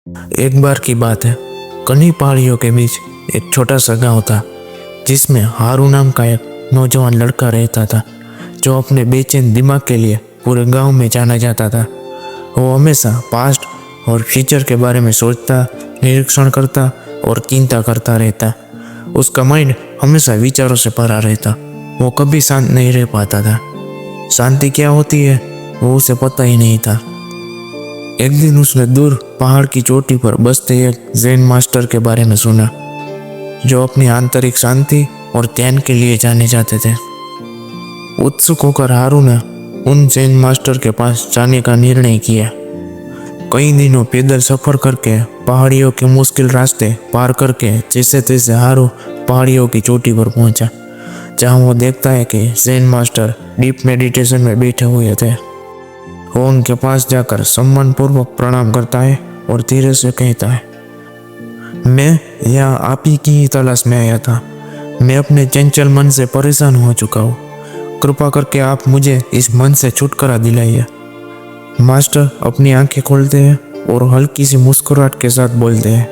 एक बार की बात है, घनी पहाड़ियों के बीच एक छोटा सा गांव था जिसमें हारू नाम का एक नौजवान लड़का रहता था जो अपने बेचैन दिमाग के लिए पूरे गांव में जाना जाता था। वो हमेशा पास्ट और फ्यूचर के बारे में सोचता, निरीक्षण करता और चिंता करता रहता। उसका माइंड हमेशा विचारों से भरा रहता। वो कभी शांत नहीं रह पाता था। शांति क्या होती है वो उसे पता ही नहीं था। एक दिन उसने दूर पहाड़ की चोटी पर बसते एक ज़ेन मास्टर के बारे में सुना जो अपनी आंतरिक शांति और ध्यान के लिए जाने जाते थे। उत्सुक होकर हारू ने उन ज़ेन मास्टर के पास जाने का निर्णय किया। कई दिनों पैदल सफर करके पहाड़ियों के मुश्किल रास्ते पार करके जैसे तैसे हारू पहाड़ियों की चोटी पर पहुंचा, जहां वो देखता है कि ज़ेन मास्टर डीप मेडिटेशन में बैठे हुए थे। वो उनके पास जाकर सम्मानपूर्वक प्रणाम करता है और धीरे से कहता है, मैं यहाँ आप ही की तलाश में आया था। मैं अपने चंचल मन से परेशान हो चुका हूँ। कृपा करके आप मुझे इस मन से छुटकारा दिलाइए। मास्टर अपनी आंखें खोलते हैं और हल्की सी मुस्कुराहट के साथ बोलते हैं,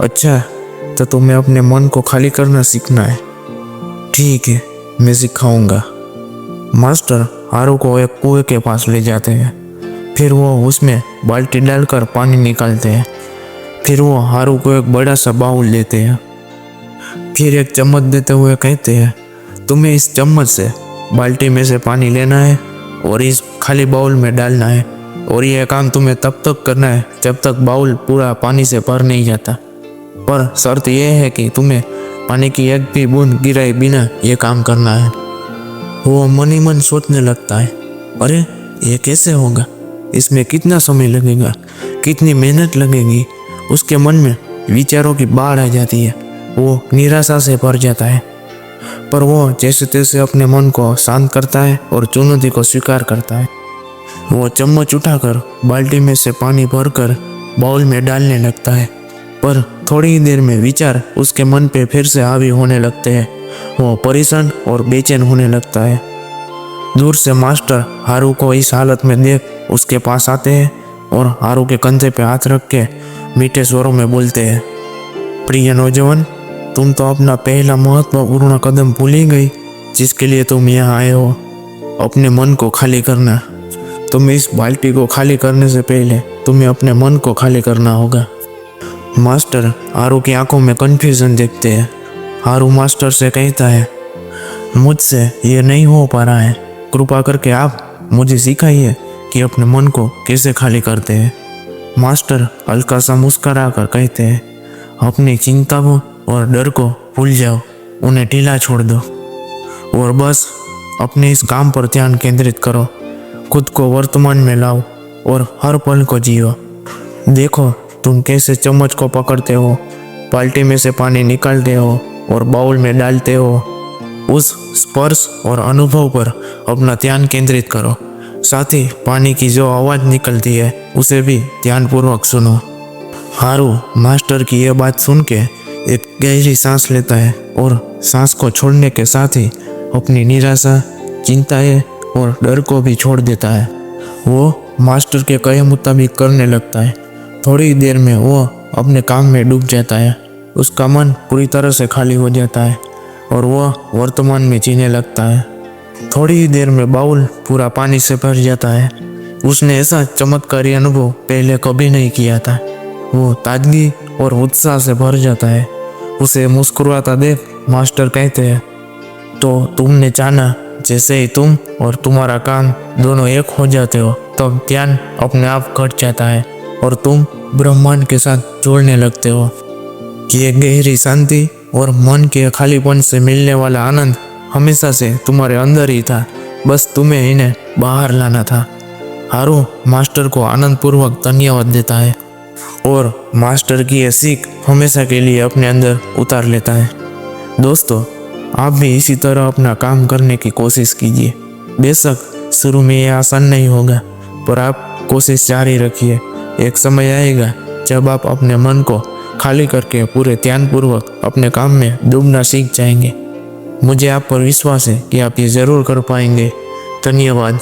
अच्छा तो तुम्हें अपने मन को खाली करना सीखना है। ठीक है, मैं सिखाऊंगा। मास्टर हारू को एक कुएं के पास ले जाते हैं। फिर वो उसमें बाल्टी डालकर पानी निकालते हैं। फिर वो हारू को एक बड़ा सा बाउल देते हैं। फिर एक चम्मच देते हुए कहते हैं, तुम्हें इस चम्मच से बाल्टी में से पानी लेना है और इस खाली बाउल में डालना है, और यह काम तुम्हें तब तक करना है जब तक बाउल पूरा पानी से भर नहीं जाता। पर शर्त यह है कि तुम्हें पानी की एक भी बूंद गिराए बिना यह काम करना है। वो मन ही मन सोचने लगता है, अरे ये कैसे होगा, इसमें कितना समय लगेगा, कितनी मेहनत लगेगी। उसके मन में विचारों की बाढ़ आ जाती है। वो निराशा से भर जाता है, पर वो जैसे तैसे अपने मन को शांत करता है और चुनौती को स्वीकार करता है। वो चम्मच उठाकर बाल्टी में से पानी भरकर बाउल में डालने लगता है, पर थोड़ी ही देर में विचार उसके मन पे फिर से हावी होने लगते हैं। वो परेशान और बेचैन होने लगता है। दूर से मास्टर हारू को इस हालत में देख उसके पास आते हैं और हारू के कंधे पे हाथ रख के मीठे स्वरों में बोलते हैं, प्रिय नौजवान, तुम तो अपना पहला महत्वपूर्ण कदम भूल ही गई जिसके लिए तुम यहाँ आए हो। अपने मन को खाली करना। तुम इस बाल्टी को खाली करने से पहले तुम्हें अपने मन को खाली करना होगा। मास्टर हारू की आंखों में कन्फ्यूजन देखते हैं। हारू मास्टर से कहता है, मुझसे ये नहीं हो पा रहा है। कृपा करके आप मुझे सिखाइए कि अपने मन को कैसे खाली करते हैं। मास्टर हल्का सा मुस्कुरा कर कहते हैं, अपनी चिंता को और डर को भूल जाओ, उन्हें ढीला छोड़ दो और बस अपने इस काम पर ध्यान केंद्रित करो। खुद को वर्तमान में लाओ और हर पल को जियो। देखो तुम कैसे चम्मच को पकड़ते हो, बाल्टी में से पानी निकालते हो और बाउल में डालते हो। उस स्पर्श और अनुभव पर अपना ध्यान केंद्रित करो। साथ ही पानी की जो आवाज़ निकलती है उसे भी ध्यानपूर्वक सुनो। हारू मास्टर की यह बात सुन के एक गहरी सांस लेता है और सांस को छोड़ने के साथ ही अपनी निराशा, चिंताएं और डर को भी छोड़ देता है। वो मास्टर के कहे मुताबिक करने लगता है। थोड़ी ही देर में वो अपने काम में डूब जाता है। उसका मन पूरी तरह से खाली हो जाता है और वह वर्तमान में जीने लगता है। थोड़ी ही देर में बाउल पूरा पानी से भर जाता है। उसने ऐसा चमत्कारी अनुभव पहले कभी नहीं किया था। वो ताजगी और उत्साह से भर जाता है। उसे मुस्कुराता देख मास्टर कहते हैं, तो तुमने जाना जैसे ही तुम और तुम्हारा काम दोनों एक हो जाते हो तब ध्यान अपने आप घट जाता है और तुम ब्रह्मांड के साथ जोड़ने लगते हो। ये गहरी शांति और मन के खालीपन से मिलने वाला आनंद हमेशा से तुम्हारे अंदर ही था, बस तुम्हें इन्हें बाहर लाना था। हारू मास्टर को आनंदपूर्वक धन्यवाद देता है और मास्टर की यह सीख हमेशा के लिए अपने अंदर उतार लेता है। दोस्तों, आप भी इसी तरह अपना काम करने की कोशिश कीजिए। बेशक शुरू में यह आसान नहीं होगा, पर आप कोशिश जारी रखिए। एक समय आएगा जब आप अपने मन को खाली करके पूरे ध्यानपूर्वक अपने काम में डूबना सीख जाएंगे। मुझे आप पर विश्वास है कि आप ये ज़रूर कर पाएंगे। धन्यवाद।